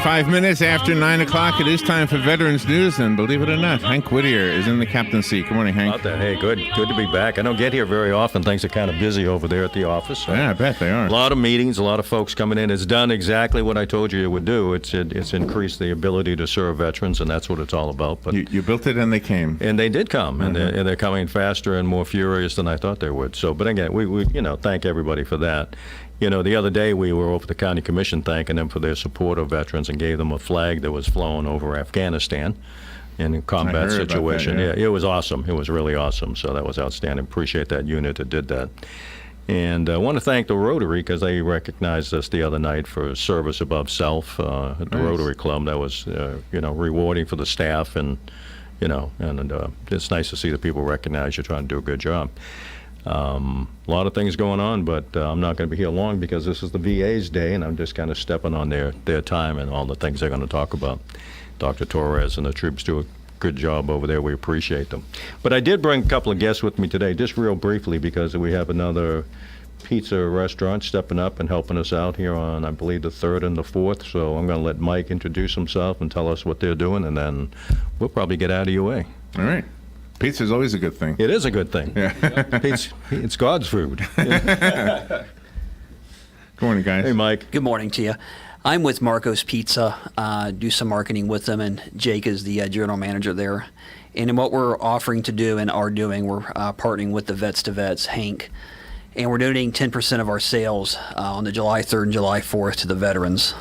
5 minutes after 9 o'clock, it is time for Veterans News, and believe it or not, Hank Whittier is in the captain's seat. Good morning, Hank. Hey, good to be back. I don't get here very often. Things are kind of busy over there at the office. So. Yeah, I bet they are. A lot of meetings, a lot of folks coming in. It's done exactly what I told you it would do. It's increased the ability to serve veterans, and that's what it's all about. But you built it, and they came. And they did come, and they're coming faster and more furious than I thought they would. So, but again, we thank everybody for that. The other day we were over the county commission thanking them for their support of veterans and gave them a flag that was flown over Afghanistan in a combat situation. That, yeah. It was awesome. It was really awesome. So that was outstanding. Appreciate that unit that did that. And I want to thank the Rotary because they recognized us the other night for service above self at the Rotary Club. That was, rewarding for the staff, and it's nice to see that people recognize you're trying to do a good job. A lot of things going on, but I'm not going to be here long because this is the VA's day, and I'm just kind of stepping on their time and all the things they're going to talk about. Dr. Torres and the troops do a good job over there. We appreciate them. But I did bring a couple of guests with me today, just real briefly, because we have another pizza restaurant stepping up and helping us out here on, I believe, the 3rd and the 4th. So I'm going to let Mike introduce himself and tell us what they're doing, and then we'll probably get out of your way. All right. Pizza is always a good thing. It is a good thing. Yeah. It's God's food. Good morning, guys. Hey, Mike. Good morning to you. I'm with Marco's Pizza, do some marketing with them, and Jake is the general manager there. And what we're offering to do and are doing, we're partnering with the Vets to Vets, Hank, and we're donating 10% of our sales on the July 3rd and July 4th to the veterans.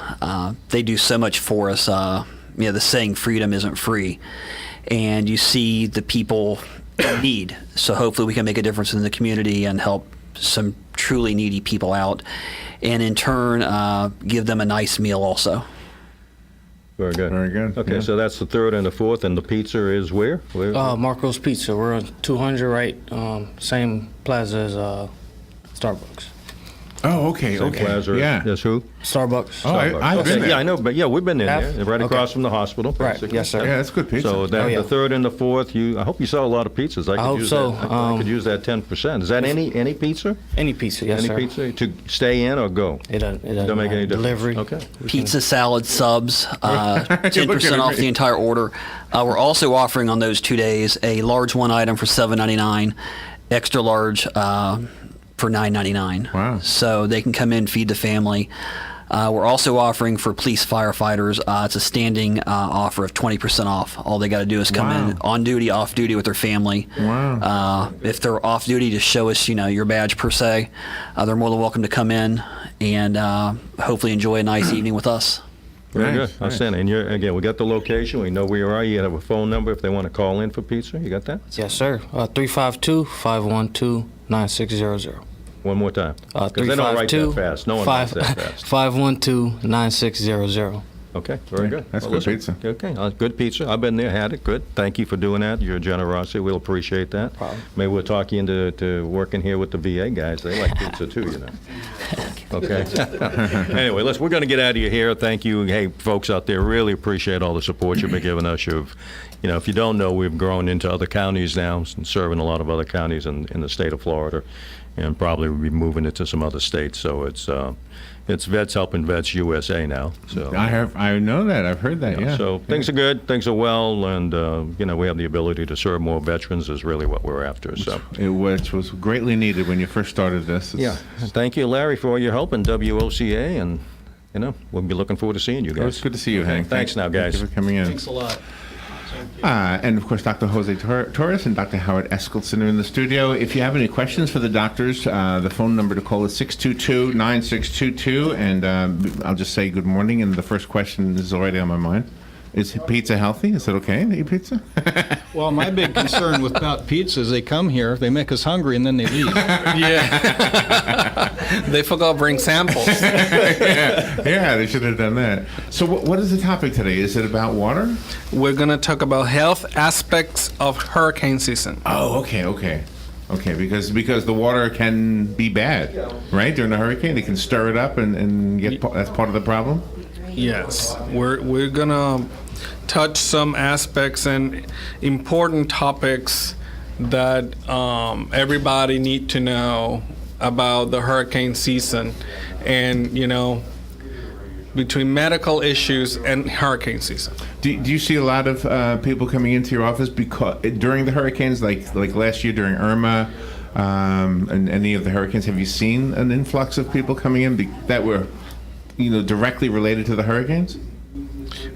They do so much for us. The saying, freedom isn't free. And you see the people in need. So hopefully we can make a difference in the community and help some truly needy people out, and in turn give them a nice meal also. Very good. Very good. Okay, yeah. So that's the 3rd and the 4th, and the pizza is where? Marco's Pizza. We're on 200, right? Same plaza as Starbucks. Oh, okay. Same plaza. Yeah. Yes, who? Starbucks. Oh, I've been there. Yeah, I know, but we've been in Have? there, right across from the hospital. Right. basically. Yes, sir. Yeah, that's good pizza. So that, yeah. the 3rd and the 4th, I hope you sell a lot of pizzas. I could hope use so. That. I could use that 10%. Is that any pizza? Any pizza, yes, Any sir. pizza to stay in or go? It doesn't Don't make any difference. Delivery. Okay. Pizza, salad, subs, 10% off the entire order. We're also offering on those 2 days a large one item for $7.99, extra large for $9.99. Wow. So they can come in, feed the family. We're also offering for police firefighters, it's a standing offer of 20% off. All they got to do is come in on duty, off duty with their family. Wow. If they're off duty, just show us, your badge per se. They're more than welcome to come in and hopefully enjoy a nice evening with us. Very Nice, good. Outstanding. And again, we got the location. We know where you are. You have a phone number if they want to call in for pizza. You got that? Yes, sir. 352-512-9600. One more time. Because they don't write that fast. No one writes that fast. 512-9600. Okay, very good. That's Well, good listen, pizza. Okay, good pizza. I've been there, had it. Good. Thank you for doing that. Your generosity, we'll appreciate that. Problem. Maybe we'll talk you into working here with the VA guys. They like pizza too, Okay. Anyway, we're going to get out of your hair. Thank you. Hey, folks out there, really appreciate all the support you've been giving us. If you don't know, we've grown into other counties now and serving a lot of other counties in the state of Florida, and probably we'll be moving it to some other states. So it's Vets Helping Vets USA now. So I know that. I've heard that. Yeah. So things are good. Things are well, and we have the ability to serve more veterans is really what we're after. So Which was greatly needed when you first started this. Thank you, Larry, for all your help in WOCA, and we'll be looking forward to seeing you guys. It's good to see you, Hank. Thanks now, guys. Thank you for coming in. Thanks a lot. And of course, Dr. Jose Torres and Dr. Howard Eskildson are in the studio. If you have any questions for the doctors, the phone number to call is 622-9622. And I'll just say good morning. And the first question is already on my mind. Is pizza healthy? Is it okay to eat pizza? Well, my big concern about pizza is they come here, they make us hungry, and then they leave. Yeah. They forgot to bring samples. Yeah, they should have done that. So what is the topic today? Is it about water? We're going to talk about health aspects of hurricane season. Oh, okay. Okay, because the water can be bad, right? During a hurricane, they can stir it up and that's part of the problem? Yes. We're going to touch some aspects and important topics that everybody need to know about the hurricane season. And, between medical issues and hurricane season. Do you see a lot of people coming into your office because during the hurricanes, like last year during Irma, and any of the hurricanes? Have you seen an influx of people coming in that were, directly related to the hurricanes?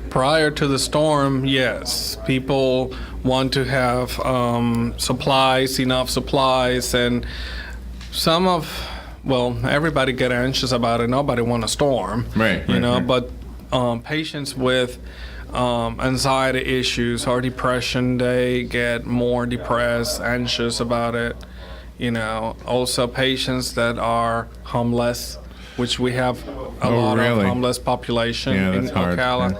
Prior to the storm, yes, people want to have supplies, enough supplies, and everybody get anxious about it. Nobody want a storm, Right. But patients with anxiety issues or depression, they get more depressed, anxious about it. Also patients that are homeless, which we have a lot really? of homeless population in that's hard, Ocala.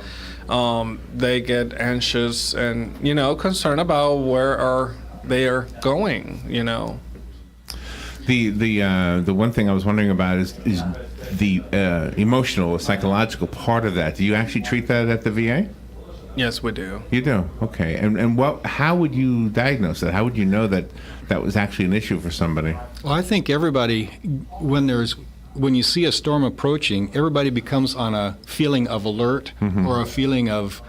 They get anxious and concerned about where they are going. The one thing I was wondering about is the emotional, psychological part of that. Do you actually treat that at the VA? Yes, we do. You do? Okay. And how would you diagnose that? How would you know that was actually an issue for somebody? Well, I think everybody, when you see a storm approaching, everybody becomes on a feeling of alert or a feeling of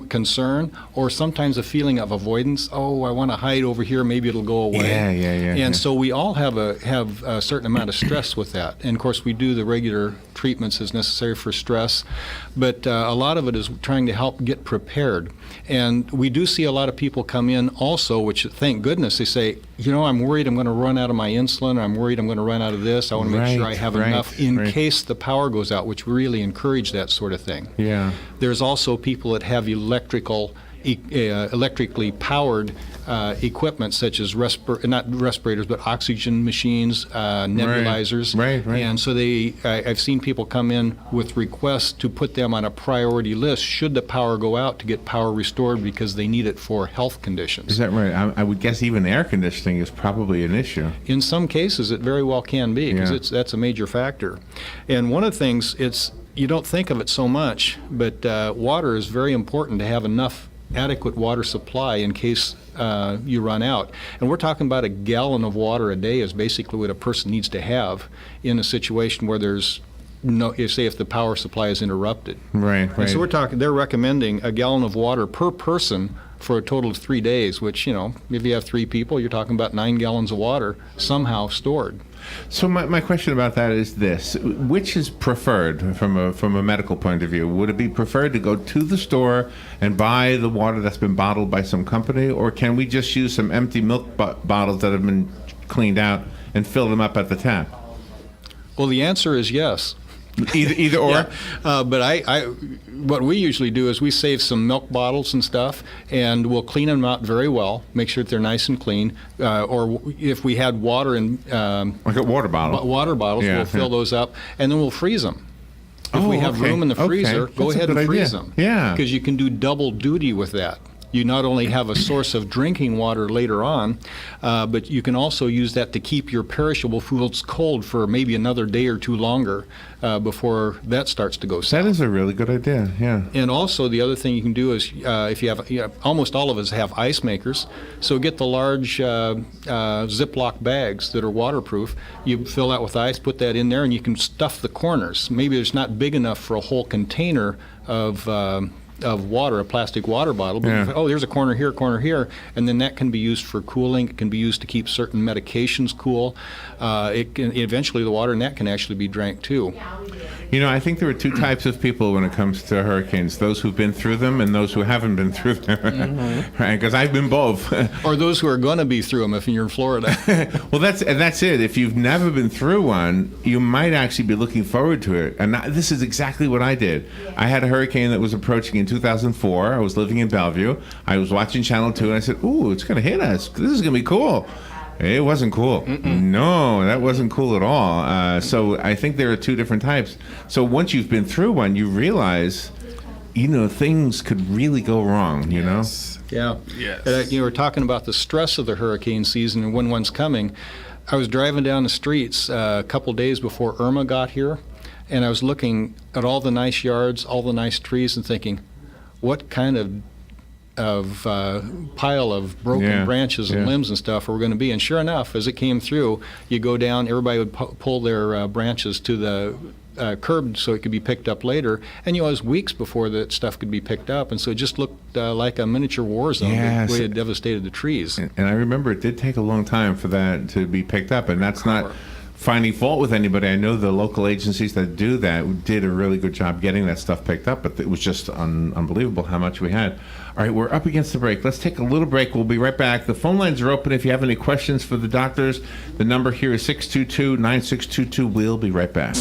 concern, or sometimes a feeling of avoidance. Oh, I want to hide over here. Maybe it'll go away. And so we all have a certain amount of stress with that. And of course, we do the regular treatments as necessary for stress, but a lot of it is trying to help get prepared. And we do see a lot of people come in also, which thank goodness they say, I'm worried I'm going to run out of my insulin. I'm worried I'm going to run out of this. I want to make sure I have enough in case the power goes out, which we really encourage that sort of thing. Yeah. There's also people that have electrically powered equipment, such as not respirators, but oxygen machines, nebulizers. Right. And so I've seen people come in with requests to put them on a priority list should the power go out, to get power restored because they need it for health conditions. Is that right? I would guess even air conditioning is probably an issue. In some cases, it very well can be, because that's a major factor. And one of the things, you don't think of it so much, but water is very important to have enough adequate water supply in case you run out. And we're talking about a gallon of water a day is basically what a person needs to have in a situation where there's if the power supply is interrupted. Right. And so they're recommending a gallon of water per person for a total of 3 days, which, if you have 3 people, you're talking about 9 gallons of water somehow stored. So my question about that is this: which is preferred from a medical point of view? Would it be preferred to go to the store and buy the water that's been bottled by some company, or can we just use some empty milk bottles that have been cleaned out and fill them up at the tap? Well, the answer is yes. Either or. Yeah. But what we usually do is we save some milk bottles and stuff, and we'll clean them out very well, make sure that they're nice and clean. Or if we had water in like a water bottle. Water bottles, we'll fill those up, and then we'll freeze them. If we have room in the freezer, go ahead and freeze them. Yeah. Because you can do double duty with that. You not only have a source of drinking water later on, but you can also use that to keep your perishable foods cold for maybe another day or 2 longer before that starts to go south. That is a really good idea, yeah. And also the other thing you can do is if you have, almost all of us have ice makers, so get the large Ziploc bags that are waterproof. You fill that with ice, put that in there, and you can stuff the corners. Maybe it's not big enough for a whole container of water, a plastic water bottle, but there's a corner here, and then that can be used for cooling. It can be used to keep certain medications cool. Eventually the water in that can actually be drank too. I think there are 2 types of people when it comes to hurricanes: those who've been through them and those who haven't been through them. Right? Because I've been both. Or those who are going to be through them if you're in Florida. Well, that's it. If you've never been through one, you might actually be looking forward to it. And this is exactly what I did. I had a hurricane that was approaching in 2004. I was living in Bellevue. I was watching Channel 2, and I said, "Ooh, it's going to hit us. This is going to be cool." It wasn't cool. No, that wasn't cool at all. So I think there are 2 different types. So once you've been through one, you realize, things could really go wrong, Yes. Yeah. Yes. You were talking about the stress of the hurricane season and when one's coming. I was driving down the streets a couple days before Irma got here, and I was looking at all the nice yards, all the nice trees, and thinking, what kind of pile of broken branches and limbs and stuff are we going to be? And sure enough, as it came through, you go down, everybody would pull their branches to the curbed so it could be picked up later. And, it was weeks before that stuff could be picked up. And so it just looked like a miniature war zone, Yes. the way it devastated the trees. And I remember it did take a long time for that to be picked up, and that's not finding fault with anybody. I know the local agencies that do that did a really good job getting that stuff picked up, but it was just unbelievable how much we had. All right, we're up against the break. Let's take a little break. We'll be right back. The phone lines are open if you have any questions for the doctors. The number here is 622-9622. We'll be right back.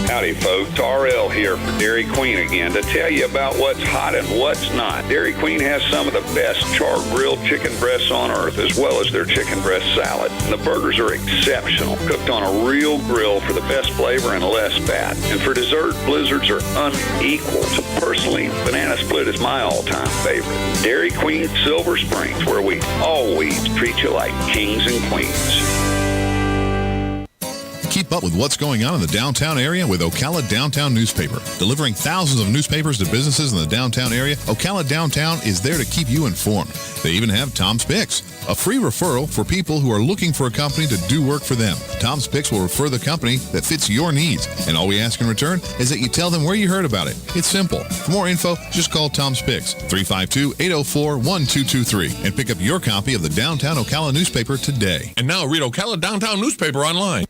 Howdy, folks. RL here for Dairy Queen again to tell you about what's hot and what's not. Dairy Queen has some of the best char-grilled chicken breasts on earth, as well as their chicken breast salad. And the burgers are exceptional, cooked on a real grill for the best flavor and less fat. And for dessert, blizzards are unequaled. Personally, banana split is my all-time favorite. Dairy Queen Silver Springs, where we always treat you like kings and queens. Keep up with what's going on in the downtown area with Ocala Downtown Newspaper. Delivering thousands of newspapers to businesses in the downtown area, Ocala Downtown is there to keep you informed. They even have Tom's Picks, a free referral for people who are looking for a company to do work for them. Tom's Picks will refer the company that fits your needs, and all we ask in return is that you tell them where you heard about it. It's simple. For more info, just call Tom's Picks, 352-804-1223, and pick up your copy of the Downtown Ocala newspaper today. And now read Ocala Downtown newspaper online.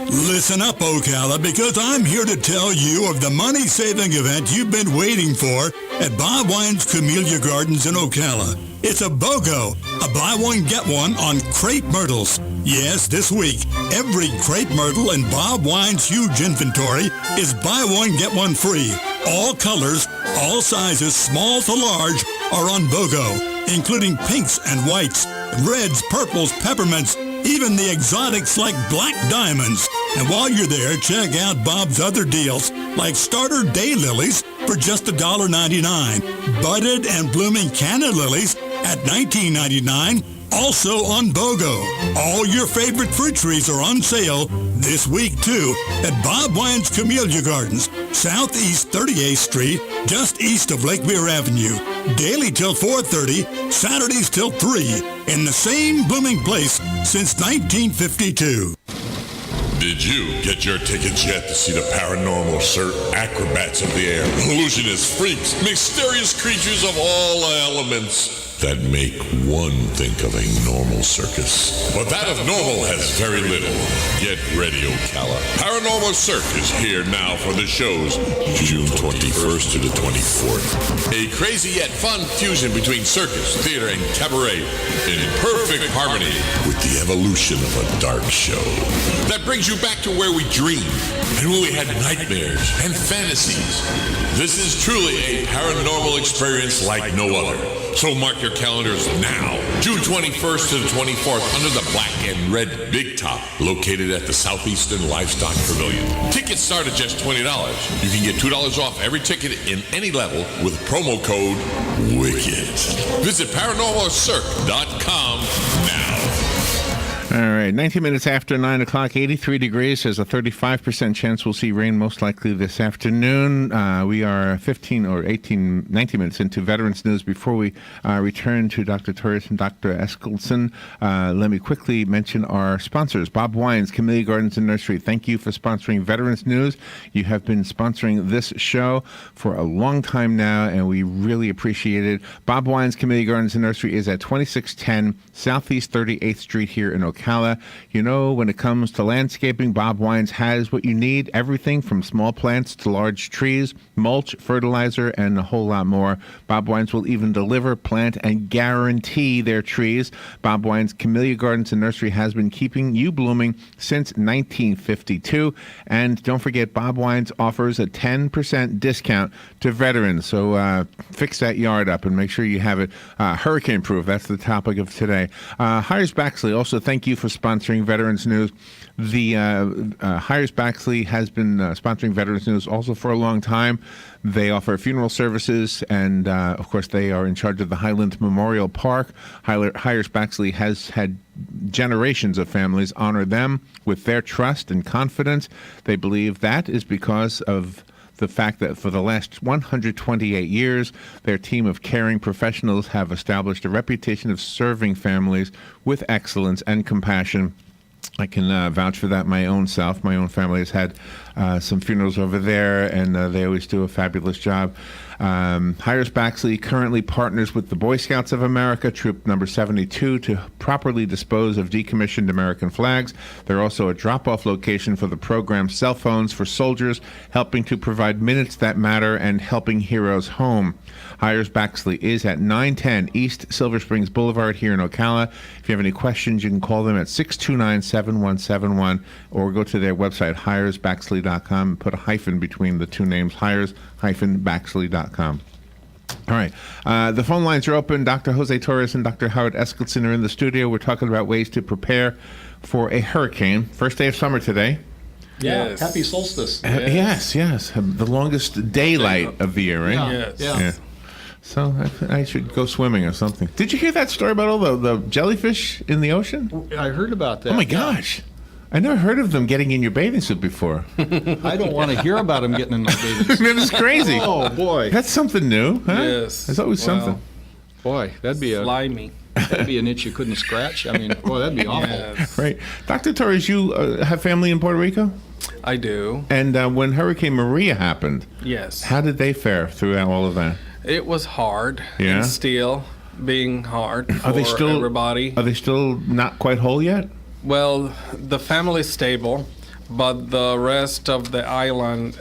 Listen up, Ocala, because I'm here to tell you of the money-saving event you've been waiting for at Bob Wine's Camellia Gardens in Ocala. It's a BOGO, a buy one, get one on crepe myrtles. Yes, this week, every crepe myrtle in Bob Wine's huge inventory is buy one, get one free. All colors, all sizes, small to large, are on BOGO, including pinks and whites, reds, purples, peppermints, even the exotics like black diamonds. And while you're there, check out Bob's other deals, like starter daylilies for just $1.99, budded and blooming canna lilies at $19.99, also on BOGO. All your favorite fruit trees are on sale this week, too, at Bob Wine's Camellia Gardens, Southeast 38th Street, just east of Lake Weir Avenue. Daily till 4:30, Saturdays till 3, in the same blooming place since 1952. Did you get your tickets yet to see the paranormal acrobats of the air, illusionists, freaks, mysterious creatures of all elements that make one think of a normal circus? But that of normal has very little. Get ready, Ocala. Paranormal Cirque is here now for the shows June 21st to the 24th. A crazy yet fun fusion between circus, theater, and cabaret in perfect harmony with the evolution of a dark show that brings you back to where we dreamed and when we had nightmares and fantasies. This is truly a paranormal experience like no other. So mark your calendars now. June 21st to the 24th under the black and red Big Top, located at the Southeastern Livestock Pavilion. Tickets start at just $20. You can get $2 off every ticket in any level with promo code WICKED. Visit ParanormalCirque.com now. All right, 19 minutes after 9 o'clock, 83 degrees. There's a 35% chance we'll see rain most likely this afternoon. We are 19 minutes into Veterans News. Before we return to Dr. Torres and Dr. Eskildsen, let me quickly mention our sponsors. Bob Wine's Camellia Gardens and Nursery. Thank you for sponsoring Veterans News. You have been sponsoring this show for a long time now, and we really appreciate it. Bob Wine's Camellia Gardens and Nursery is at 2610 Southeast 38th Street here in Ocala. You know, when it comes to landscaping, Bob Wines has what you need, everything from small plants to large trees, mulch, fertilizer, and a whole lot more. Bob Wines will even deliver, plant, and guarantee their trees. Bob Wines Camellia Gardens and Nursery has been keeping you blooming since 1952. And don't forget, Bob Wines offers a 10% discount to veterans. So fix that yard up and make sure you have it hurricane-proof. That's the topic of today. Hires Baxley, also thank you for sponsoring Veterans News. The Hires Baxley has been sponsoring Veterans News also for a long time. They offer funeral services, and of course, they are in charge of the Highland Memorial Park. Hires Baxley has had generations of families honor them with their trust and confidence. They believe that is because of the fact that for the last 128 years, their team of caring professionals have established a reputation of serving families with excellence and compassion. I can vouch for that. My own self, my own family has had some funerals over there, and they always do a fabulous job. Hires Baxley currently partners with the Boy Scouts of America, Troop Number 72, to properly dispose of decommissioned American flags. They're also a drop-off location for the program's Cell Phones for Soldiers, helping to provide minutes that matter and helping heroes home. Hires Baxley is at 910 East Silver Springs Boulevard here in Ocala. If you have any questions, you can call them at 629-7171 or go to their website, hiresbaxley.com, and put a hyphen between the two names, hires-baxley.com. All right. The phone lines are open. Dr. Jose Torres and Dr. Howard Eskildsen are in the studio. We're talking about ways to prepare for a hurricane. First day of summer today. Yeah, Yes. happy solstice. Yes, yes. The longest daylight of the year, right? Yes. Yeah. So I should go swimming or something. Did you hear that story about all the jellyfish in the ocean? I heard about that. Oh, my gosh. I never heard of them getting in your bathing suit before. I don't want to hear about them getting in my bathing suit. That is crazy. Oh, boy. That's something new, huh? Yes. There's always Well, something. Boy, that'd be Slimy. an itch you couldn't scratch. I mean, boy, that'd be awful. Yes. Right. Dr. Torres, you have family in Puerto Rico? I do. And when Hurricane Maria happened, Yes. how did they fare throughout all of that? It was hard. Yeah? And still being hard for Are they still everybody. Are they still not quite whole yet? Well, the family's stable, but the rest of the island,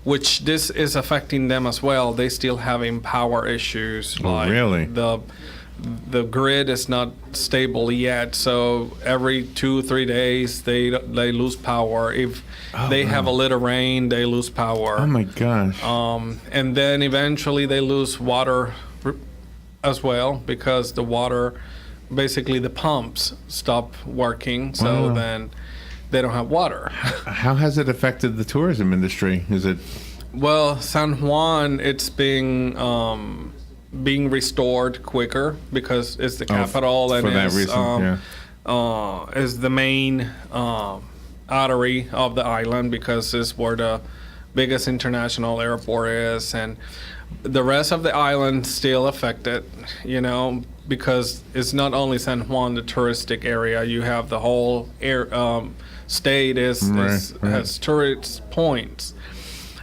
which this is affecting them as well, they still having power issues. Oh, really? The grid is not stable yet, so every 2-3 days they lose power. If they have a little rain, they lose power. Oh my gosh. And then eventually they lose water as well because the water, basically the pumps stop working, so Wow. then they don't have water. How has it affected the tourism industry? Is it Well, San Juan, it's being restored quicker because it's the capital and for that it's, reason? is the main artery of the island because it's where the biggest international airport is, and the rest of the island still affected, because it's not only San Juan, the touristic area. You have the whole state has tourist points.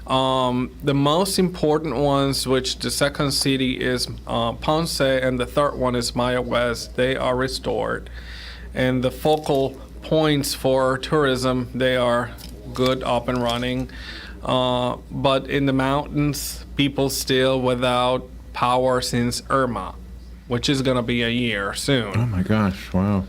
The most important ones, which the second city is Ponce, and the third one is Maya West, they are restored. And the focal points for tourism, they are good, up and running. But in the mountains, people still without power since Irma, which is going to be a year soon. Oh my gosh! Wow.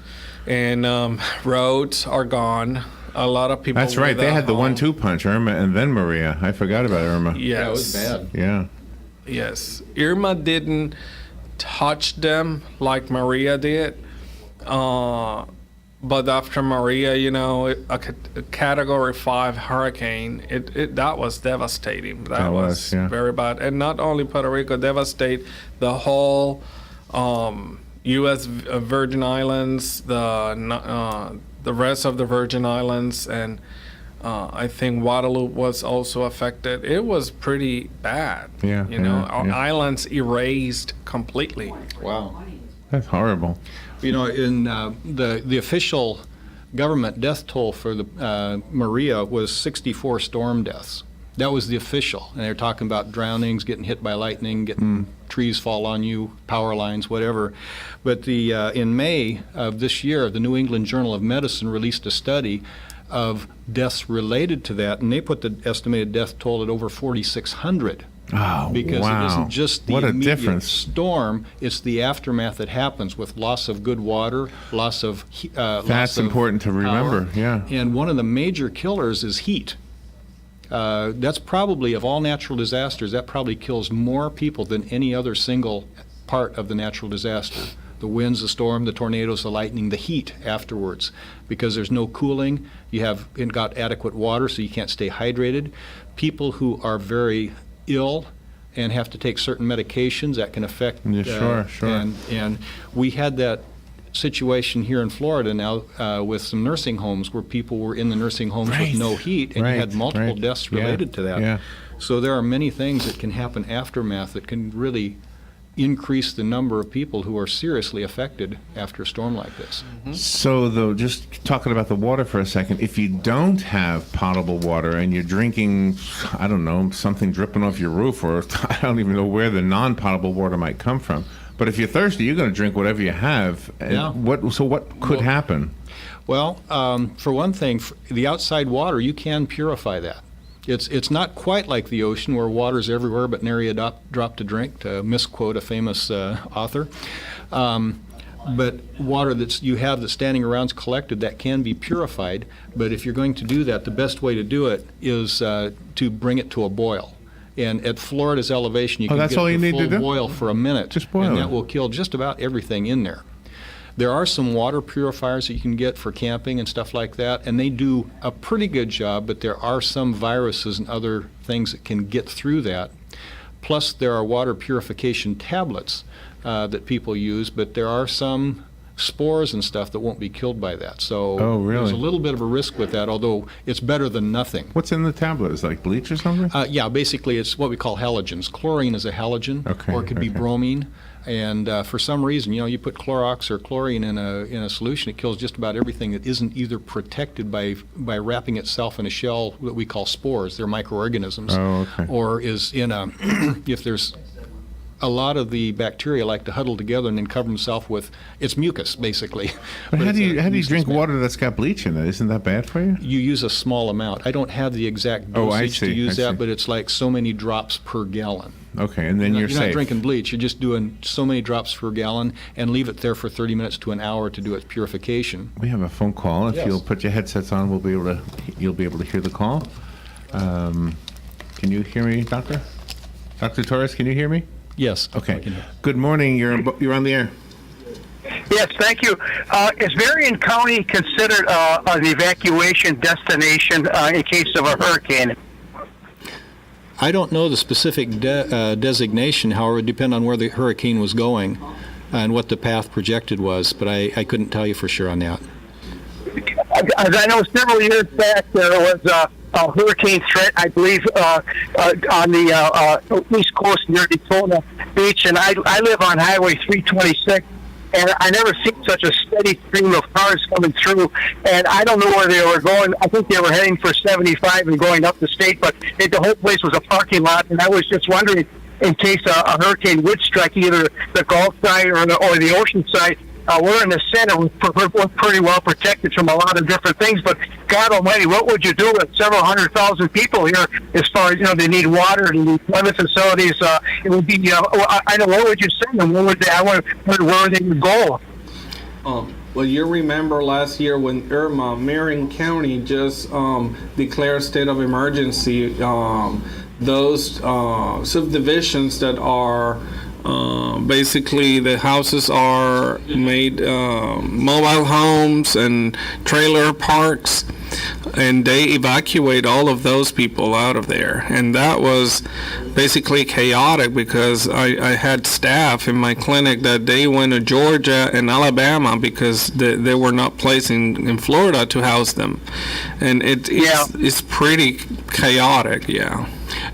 And roads are gone. A lot of people. That's right. They had the home. 1-2 punch, Irma and then Maria. I forgot about Irma. Yes. Yeah, it was bad. Yeah. Yes. Irma didn't touch them like Maria did. But after Maria, a Category 5 hurricane, that was devastating. That was yeah. very bad. And not only Puerto Rico, devastate the whole U.S. Virgin Islands, the rest of the Virgin Islands, and I think Guadeloupe was also affected. It was pretty bad. Yeah, Our islands erased completely. Wow. That's horrible. In the official government death toll for the Maria was 64 storm deaths. That was the official, and they're talking about drownings, getting hit by lightning, getting trees fall on you, power lines, whatever. But in May of this year, the New England Journal of Medicine released a study of deaths related to that, and they put the estimated death toll at over 4,600. Oh, Because wow. it isn't just the What a immediate difference. storm, it's the aftermath that happens with loss of good water, loss of That's important to remember, yeah. And one of the major killers is heat. That's probably, of all natural disasters, that probably kills more people than any other single part of the natural disaster. The winds, the storm, the tornadoes, the lightning, the heat afterwards. Because there's no cooling, you haven't got adequate water, so you can't stay hydrated. People who are very ill and have to take certain medications that can affect. Yeah, sure. And we had that situation here in Florida now with some nursing homes where people were in the nursing homes with no heat, and you had multiple deaths related to that. Yeah. So there are many things that can happen aftermath that can really increase the number of people who are seriously affected after a storm like this. So, though, just talking about the water for a second, if you don't have potable water and you're drinking, I don't know, something dripping off your roof, or I don't even know where the non-potable water might come from, but if you're thirsty, you're going to drink whatever you have. Yeah. What could happen? Well, for one thing, the outside water, you can purify that. It's not quite like the ocean where water's everywhere but nary a drop to drink, to misquote a famous author. But water that's standing around is collected, that can be purified. But if you're going to do that, the best way to do it is to bring it to a boil. And at Florida's elevation, you can that's get all you the need to full do? boil for a minute. Just boil and it. that will kill just about everything in there. There are some water purifiers that you can get for camping and stuff like that, and they do a pretty good job, but there are some viruses and other things that can get through that. Plus, there are water purification tablets that people use, but there are some spores and stuff that won't be killed by that. So there's a little bit of a risk with that, although it's better than nothing. What's in the tablet? Is it like bleach or something? Yeah, basically it's what we call halogens. Chlorine is a halogen, or it could be bromine. And for some reason, you put Clorox or chlorine in a solution, it kills just about everything that isn't either protected by wrapping itself in a shell that we call spores. They're microorganisms. Or is in a, if there's a lot of the bacteria like to huddle together and then cover themselves with, it's mucus, basically. But how do you drink water that's got bleach in it? Isn't that bad for you? You use a small amount. I don't have the exact dosage to use that, but it's like so many drops per gallon. Okay, and then you're not safe. drinking bleach. You're just doing so many drops per gallon and leave it there for 30 minutes to an hour to do its purification. We have a phone call. If you'll put your headsets on, you'll be able to hear the call. Can you hear me, Doctor? Dr. Torres, can you hear me? Yes. Okay. Good morning. You're on the air. Yes, thank you. Is Marion County considered an evacuation destination in case of a hurricane? I don't know the specific designation. However, it would depend on where the hurricane was going and what the path projected was, but I couldn't tell you for sure on that. As I know, several years back there was a hurricane threat, I believe, on the east coast near Daytona Beach, and I live on Highway 326. And I never seen such a steady stream of cars coming through. And I don't know where they were going. I think they were heading for 75 and going up the state, but the whole place was a parking lot. And I was just wondering, in case a hurricane would strike either the Gulf side or the ocean side, we're in the center. We're pretty well protected from a lot of different things. But God Almighty, what would you do with several 100,000 people here? As far as they need water, they need toilet facilities. It would be, I know, where would you send them? Where would they? Where they would go? Well, you remember last year when Irma, Marion County just declared state of emergency. Those subdivisions that are basically the houses are made mobile homes and trailer parks, and they evacuate all of those people out of there. And that was basically chaotic because I had staff in my clinic that they went to Georgia and Alabama because they were not placed in Florida to house them. And it's pretty chaotic,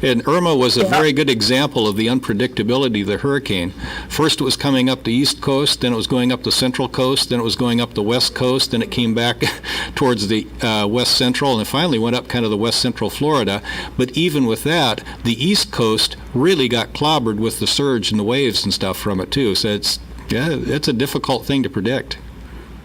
And Irma was a very good example of the unpredictability of the hurricane. First it was coming up the east coast, then it was going up the central coast, then it was going up the west coast, then it came back towards the west central, and it finally went up kind of the west central Florida. But even with that, the east coast really got clobbered with the surge and the waves and stuff from it too. So it's a difficult thing to predict.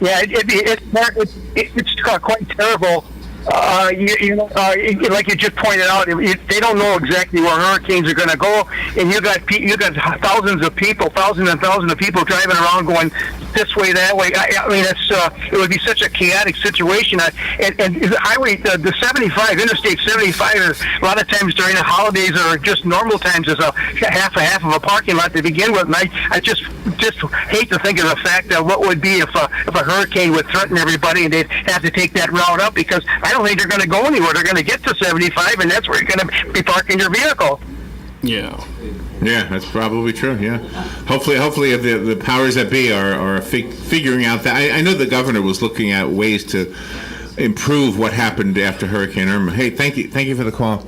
Yeah, it's quite terrible. Like you just pointed out, they don't know exactly where hurricanes are going to go, and you got thousands and thousands of people driving around going this way, that way. I mean, it would be such a chaotic situation. And the highway, the 75, Interstate 75, a lot of times during the holidays or just normal times, is a half of a parking lot to begin with. And I just hate to think of the fact that what would be if a hurricane would threaten everybody and they'd have to take that route up, because I don't think they're going to go anywhere. They're going to get to 75, and that's where you're going to be parking your vehicle. Yeah, that's probably true. Yeah, hopefully, if the powers that be are figuring out that. I know the governor was looking at ways to improve what happened after Hurricane Irma. Hey, thank you for the call.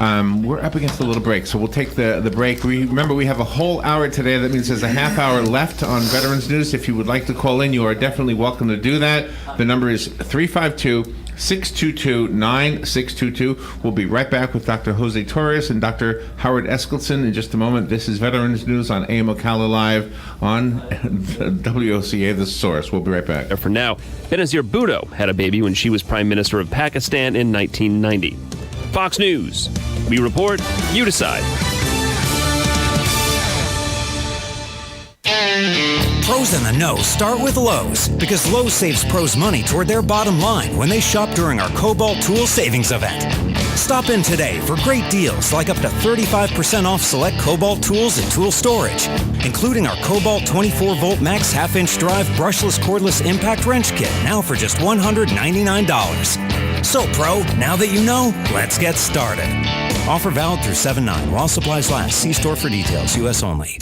We're up against a little break, so we'll take the break. Remember, we have a whole hour today. That means there's a half hour left on Veterans News. If you would like to call in, you are definitely welcome to do that. The number is 352-622-9622. We'll be right back with Dr. Jose Torres and Dr. Howard Eskildsen in just a moment. This is Veterans News on AM Ocala Live on WOCA, The Source. We'll be right back. For now, Benazir Bhutto had a baby when she was Prime Minister of Pakistan in 1990. Fox News. We report, you decide. Pros in the know start with Lowe's, because Lowe's saves pros money toward their bottom line when they shop during our Cobalt Tool Savings Event. Stop in today for great deals like up to 35% off select Cobalt tools and tool storage, including our Cobalt 24-volt max half-inch drive brushless cordless impact wrench kit, now for just $199. So, pro, now that you know, let's get started. Offer valid through 7/9 while supplies last. See store for details. U.S. only.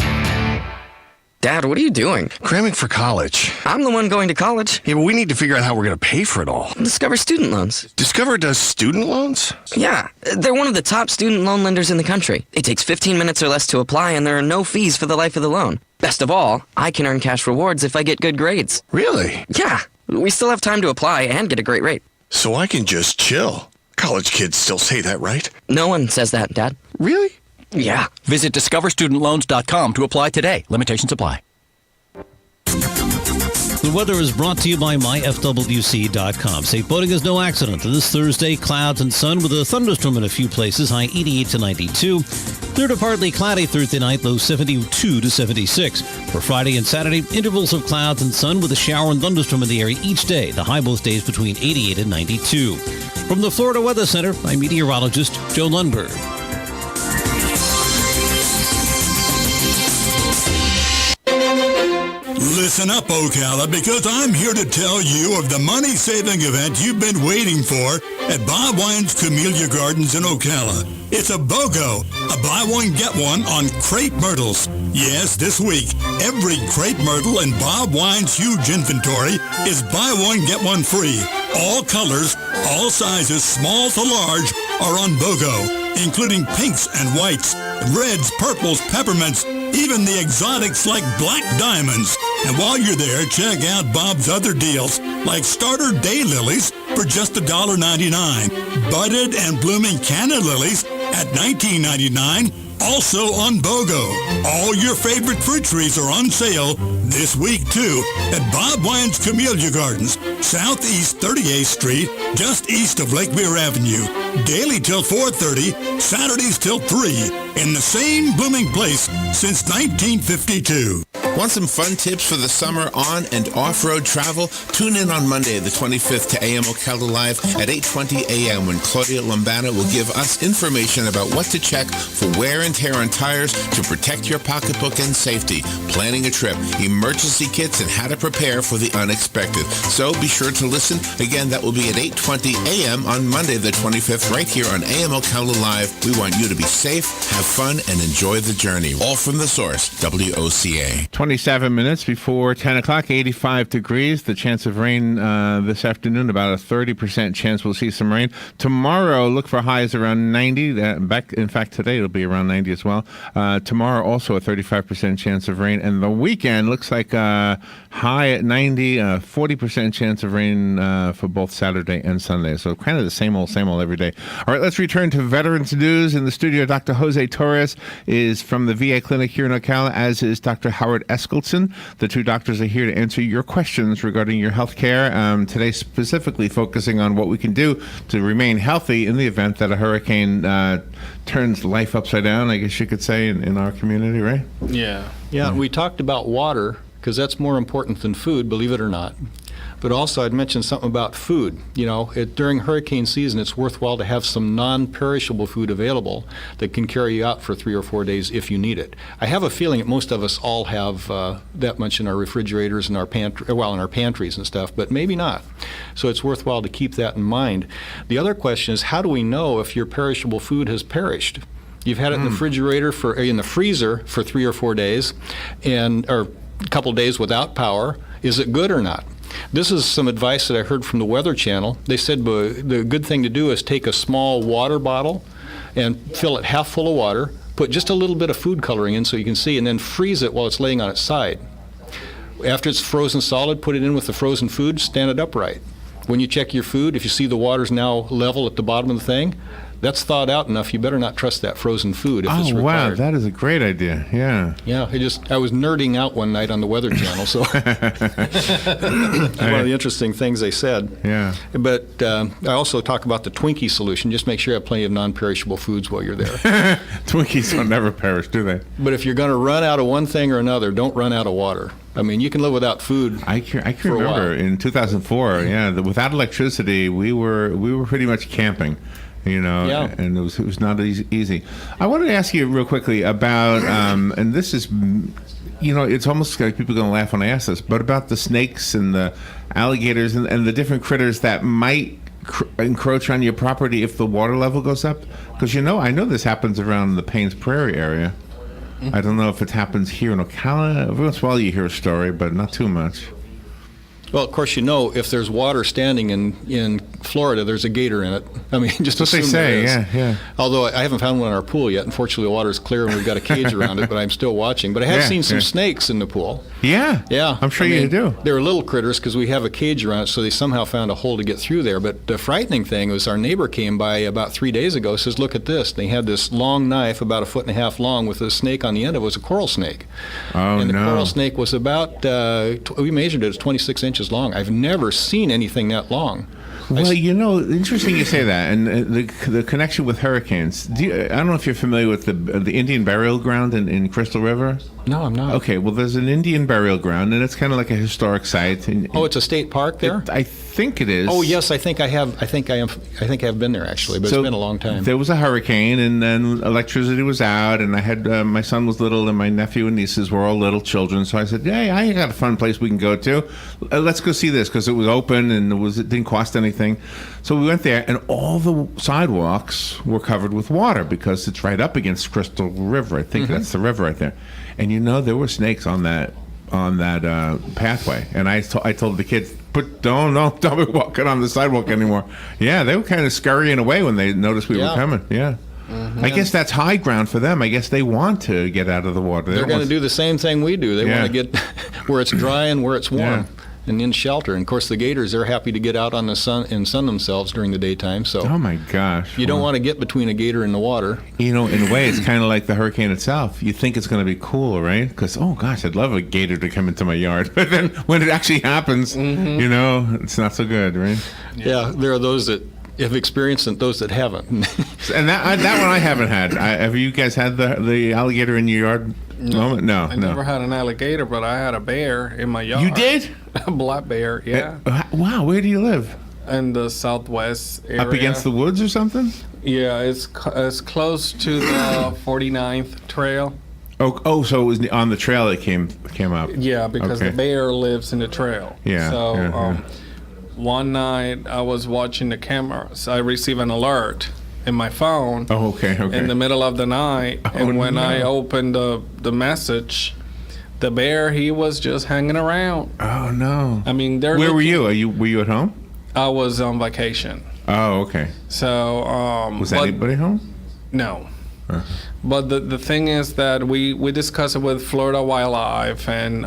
Dad, what are you doing? Cramming for college. I'm the one going to college. Yeah, but we need to figure out how we're going to pay for it all. Discover Student Loans. Discover does student loans? Yeah, they're one of the top student loan lenders in the country. It takes 15 minutes or less to apply, and there are no fees for the life of the loan. Best of all, I can earn cash rewards if I get good grades. Really? Yeah, we still have time to apply and get a great rate. So I can just chill. College kids still say that, right? No one says that, Dad. Really? Yeah. Visit discoverstudentloans.com to apply today. Limitations apply. The weather is brought to you by myfwc.com. Safe boating is no accident. This Thursday, clouds and sun with a thunderstorm in a few places, high 88 to 92. Clear to partly cloudy Thursday night, low 72 to 76. For Friday and Saturday, intervals of clouds and sun with a shower and thunderstorm in the area each day. The high both days between 88 and 92. From the Florida Weather Center, I'm meteorologist Joe Lundberg. Listen up, Ocala, because I'm here to tell you of the money-saving event you've been waiting for at Bob Wine's Camellia Gardens in Ocala. It's a BOGO, a buy one, get one on crepe myrtles. Yes, this week, every crepe myrtle in Bob Wine's huge inventory is buy one, get one free. All colors, all sizes, small to large, are on BOGO, including pinks and whites, reds, purples, peppermints, even the exotics like black diamonds. And while you're there, check out Bob's other deals, like starter daylilies for just $1.99. Budded and blooming canna lilies at $19.99, also on BOGO. All your favorite fruit trees are on sale this week, too, at Bob Wine's Camellia Gardens, Southeast 38th Street, just east of Lake Weir Avenue. Daily till 4:30, Saturdays till 3, in the same blooming place since 1952. Want some fun tips for the summer on and off-road travel? Tune in on Monday, the 25th to AM Ocala Live at 8:20 a.m. when Claudia Lombana will give us information about what to check for wear and tear on tires to protect your pocketbook and safety, planning a trip, emergency kits, and how to prepare for the unexpected. So be sure to listen. Again, that will be at 8:20 a.m. on Monday, the 25th, right here on AM Ocala Live. We want you to be safe, have fun, and enjoy the journey. All from the source, WOCA. 27 minutes before 10 o'clock, 85 degrees. The chance of rain this afternoon, about a 30% chance we'll see some rain. Tomorrow, look for highs around 90. In fact, today it'll be around 90 as well. Tomorrow, also a 35% chance of rain. And the weekend looks like high at 90, 40% chance of rain for both Saturday and Sunday. So kind of the same old every day. All right, let's return to Veterans News. In the studio, Dr. Jose Torres is from the VA clinic here in Ocala, as is Dr. Howard Eskildsen. The two doctors are here to answer your questions regarding your health care. Today, specifically focusing on what we can do to remain healthy in the event that a hurricane turns life upside down, I guess you could say, in our community, right? Yeah. Yeah, we talked about water, because that's more important than food, believe it or not. But also, I'd mentioned something about food. You know, during hurricane season, it's worthwhile to have some non-perishable food available that can carry you out for 3 or 4 days if you need it. I have a feeling that most of us all have that much in our refrigerators and our in our pantries and stuff, but maybe not. So it's worthwhile to keep that in mind. The other question is, how do we know if your perishable food has perished? You've had it in the refrigerator in the freezer for 3 or 4 days, or a couple days without power. Is it good or not? This is some advice that I heard from the Weather Channel. They said the good thing to do is take a small water bottle and fill it half full of water, put just a little bit of food coloring in so you can see, and then freeze it while it's laying on its side. After it's frozen solid, put it in with the frozen food, stand it upright. When you check your food, if you see the water's now level at the bottom of the thing, that's thawed out enough. You better not trust that frozen food if it's required. Wow, that is a great idea. Yeah. Yeah, I was nerding out one night on the Weather Channel, so one of the interesting things they said. Yeah. But I also talk about the Twinkie solution. Just make sure you have plenty of non-perishable foods while you're there. Twinkies don't never perish, do they? But if you're going to run out of one thing or another, don't run out of water. I mean, you can live without food. I can remember in 2004. Yeah, without electricity, we were pretty much camping. Yeah. And it was not easy. I wanted to ask you real quickly about, and this is, it's almost like people are going to laugh when I ask this, but about the snakes and the alligators and the different critters that might encroach on your property if the water level goes up. Because I know this happens around the Paynes Prairie area. Mm-hmm. I don't know if it happens here in Ocala. Every once in a while you hear a story, but not too much. Well, of course, if there's water standing in Florida, there's a gator in it. I mean, just that's what they say, yeah. Although I haven't found one in our pool yet. Unfortunately, the water's clear and we've got a cage around it, but I'm still watching. But I have seen some snakes in the pool. Yeah. Yeah. I'm sure you do. They were little critters because we have a cage around it, so they somehow found a hole to get through there. But the frightening thing was our neighbor came by about 3 days ago, says, look at this. They had this long knife, about 1.5 feet long, with a snake on the end of it. It was a coral snake. Oh, and the no. coral snake was about, we measured it, it's 26 inches long. I've never seen anything that long. Well, interesting you say that, and the connection with hurricanes. I don't know if you're familiar with the Indian burial ground in Crystal River. No, I'm not. Okay, well, there's an Indian burial ground, and it's kind of like a historic site. It's a state park there? I think it is. Oh, yes, I think I have. I think I've been there actually, but it's been a long time. There was a hurricane, and then electricity was out, and I had my son was little, and my nephew and nieces were all little children. So I said, "Hey, I got a fun place we can go to. Let's go see this because it was open and it didn't cost anything." So we went there, and all the sidewalks were covered with water because it's right up against Crystal River. I think that's the river right there. And there were snakes on that pathway. And I told the kids, don't be walking on the sidewalk anymore. Yeah, they were kind of scurrying away when they noticed we were coming. Yeah. Mm-hmm. I guess that's high ground for them. I guess they want to get out of the water. They're going to do the same thing we do. They want to get where it's dry and where it's warm. Yeah. And in shelter. And of course, the gators, they're happy to get out on the sun and sun themselves during the daytime. So, oh my gosh, you don't want to get between a gator and the water. In a way, it's kind of like the hurricane itself. You think it's going to be cool, right? Because oh gosh, I'd love a gator to come into my yard. But then when it actually happens, it's not so good, right? Yeah, there are those that have experienced and those that haven't. And that one I haven't had. Have you guys had the alligator in your yard? No. I never had an alligator, but I had a bear in my yard. You did? A black bear, yeah. Wow, where do you live? In the southwest area. Up against the woods or something? Yeah, it's close to the 49th trail. Oh, so it was on the trail that came up. Yeah, because the bear lives in the trail. Yeah. So one night I was watching the cameras. I received an alert in my phone. Oh, okay. In the middle of the night, and when I opened the message, the bear, he was just hanging around. Oh no! I mean, where were you? Were you at home? I was on vacation. Oh, okay. So was anybody home? No. But the thing is that we discussed it with Florida Wildlife, and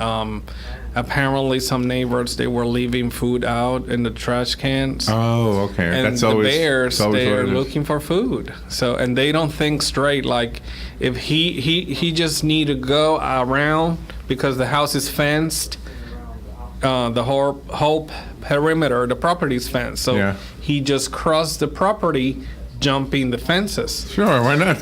apparently some neighbors, they were leaving food out in the trash cans. Oh, okay. And that's the always, bears, they're looking for food. So, and they don't think straight. Like, if he just need to go around because the house is fenced, the whole perimeter, the property's fenced. So he just crossed the property, jumping the fences. Sure, why not?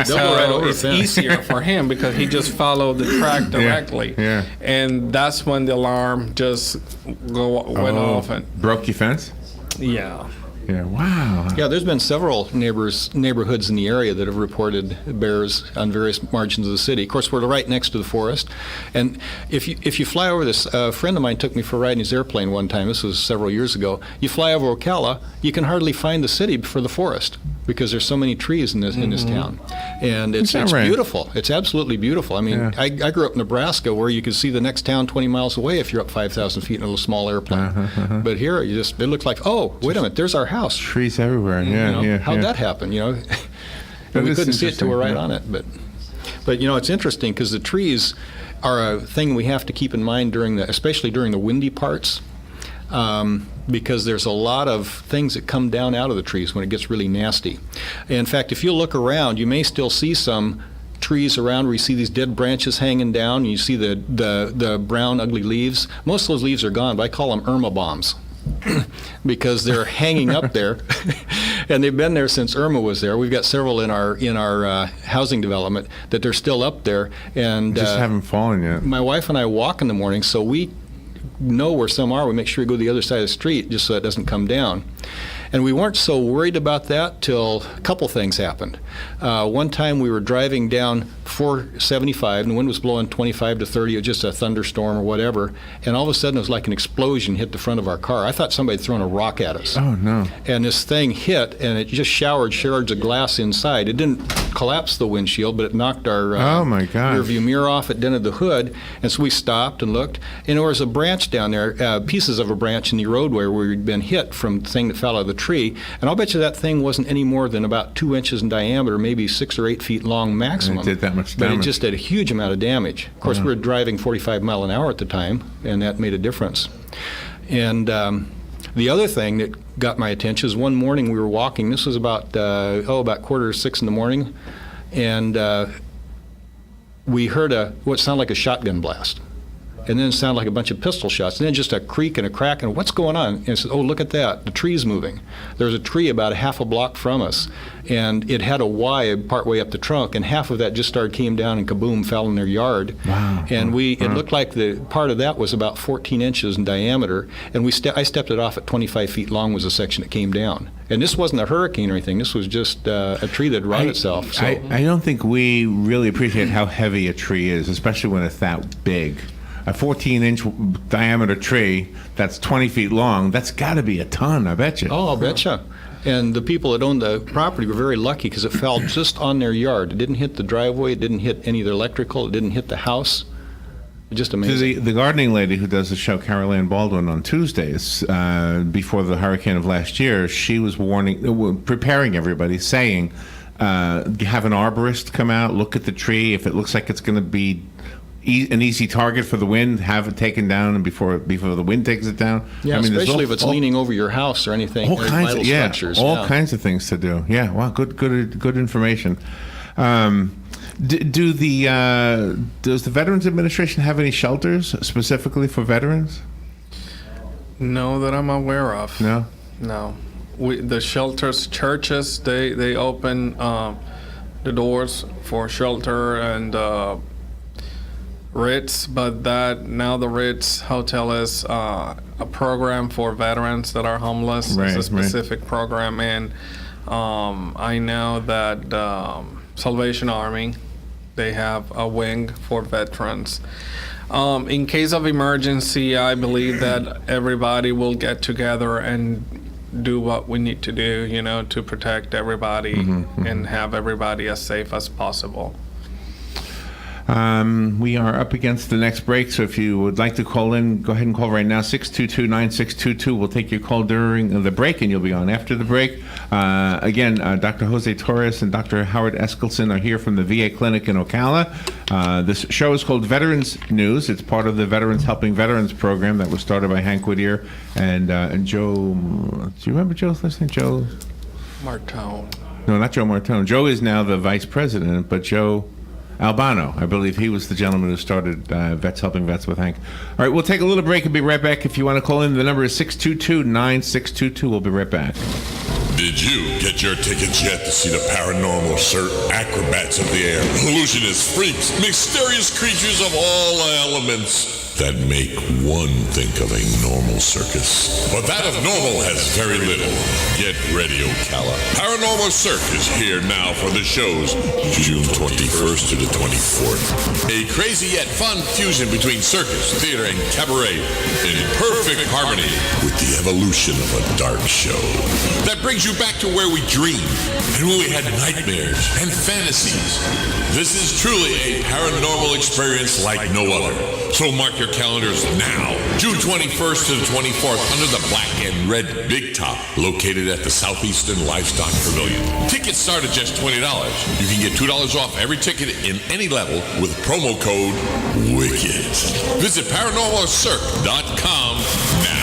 So it's easier for him because he just followed the track directly. Yeah. And that's when the alarm just went off. And broke your fence? Yeah. Yeah, wow. Yeah, there's been several neighborhoods in the area that have reported bears on various margins of the city. Of course, we're right next to the forest. And if you fly over this, a friend of mine took me for a ride in his airplane one time. This was several years ago. You fly over Ocala, you can hardly find the city for the forest because there's so many trees in this town. And it's beautiful. It's absolutely beautiful. I mean, I grew up in Nebraska where you could see the next town 20 miles away if you're up 5,000 feet in a little small airplane. But here, it looked like, oh, wait a minute, there's our house. Trees everywhere. Yeah, how'd that happen? And we is couldn't see it till we're right interesting, on it. But you know, it's interesting because the trees are a thing we have to keep in mind especially during the windy parts. Because there's a lot of things that come down out of the trees when it gets really nasty. In fact, if you look around, you may still see some trees around where you see these dead branches hanging down, and you see the brown, ugly leaves. Most of those leaves are gone, but I call them Irma bombs because they're hanging up there, and they've been there since Irma was there. We've got several in our housing development that they're still up there, and just haven't fallen yet. My wife and I walk in the morning, so we know where some are. We make sure we go to the other side of the street just so it doesn't come down. And we weren't so worried about that till a couple things happened. One time we were driving down 475 and the wind was blowing 25 to 30. It was just a thunderstorm or whatever. And all of a sudden it was like an explosion hit the front of our car. I thought somebody had thrown a rock at us. Oh, no. And this thing hit and it just showered shards of glass inside. It didn't collapse the windshield, but it knocked our oh my gosh. rear view mirror off. It dented the hood. And so we stopped and looked. And there was a branch down there, pieces of a branch in the roadway where we'd been hit from the thing that fell out of the tree. And I'll bet you that thing wasn't any more than about 2 inches in diameter, maybe 6 or 8 feet long maximum. And it did that much But damage. it just did a huge amount of damage. Of course, we were driving 45 mile an hour at the time, and that made a difference. And the other thing that got my attention is one morning we were walking. This was about 5:45 in the morning, and we heard what sounded like a shotgun blast. And then it sounded like a bunch of pistol shots, and then just a creak and a crack, and what's going on? And it said, oh, look at that, the tree's moving. There was a tree about a half a block from us, and it had a Y partway up the trunk, and half of that just came down and kaboom, fell in their yard. Wow. And it looked like the part of that was about 14 inches in diameter, and I stepped it off at 25 feet long was the section that came down. And this wasn't a hurricane or anything, this was just a tree that run itself. So. I don't think we really appreciate how heavy a tree is, especially when it's that big. A 14-inch diameter tree that's 20 feet long, that's got to be a ton, I bet you. Oh, I'll bet you. And the people that owned the property were very lucky because it fell just on their yard. It didn't hit the driveway, it didn't hit any of the electrical, it didn't hit the house. Just amazing. The gardening lady who does the show, Carol Ann Baldwin, on Tuesdays, before the hurricane of last year, she was preparing everybody, saying, have an arborist come out, look at the tree. If it looks like it's going to be an easy target for the wind, have it taken down, and before the wind takes it down. Yeah, especially if it's leaning over your house or anything. All kinds of structures. All kinds of things to do. Yeah, wow, good information. Does the Veterans Administration have any shelters specifically for veterans? No, that I'm aware of. No. No. The shelters, churches, they open the doors for shelter and. Ritz, but now the Ritz Hotel is a program for veterans that are homeless. It's a specific program, and I know that Salvation Army, they have a wing for veterans. In case of emergency, I believe that everybody will get together and do what we need to do, to protect everybody and have everybody as safe as possible. We are up against the next break, so if you would like to call in, go ahead and call right now, 622-9622. We'll take your call during the break, and you'll be on after the break. Again, Dr. Jose Torres and Dr. Howard Eskelson are here from the VA Clinic in Ocala. This show is called Veterans News. It's part of the Veterans Helping Veterans program that was started by Hank Whittier and Joe. Do you remember Joe's last name? Joe Martone. No, not Joe Martone. Joe is now the vice president, but Joe Albano, I believe he was the gentleman who started Vets Helping Vets with Hank. All right, we'll take a little break and be right back. If you want to call in, the number is 622-9622. We'll be right back. Did you get your tickets yet to see the paranormal, acrobats of the air, illusionists, freaks, mysterious creatures of all elements that make one think of a normal circus? But that of normal has very little. Get ready, Ocala. Paranormal Circus is here now for the shows June 21st to the 24th. A crazy yet fun fusion between circus, theater, and cabaret in perfect harmony with the evolution of a dark show that brings you back to where we dreamed and when we had nightmares and fantasies. This is truly a paranormal experience like no other. So mark your your calendars now. June 21st to the 24th under the black and red Big Top, located at the Southeastern Livestock Pavilion. Tickets start at just $20. You can get $2 off every ticket in any level with promo code WICKED. Visit ParanormalCirque.com now.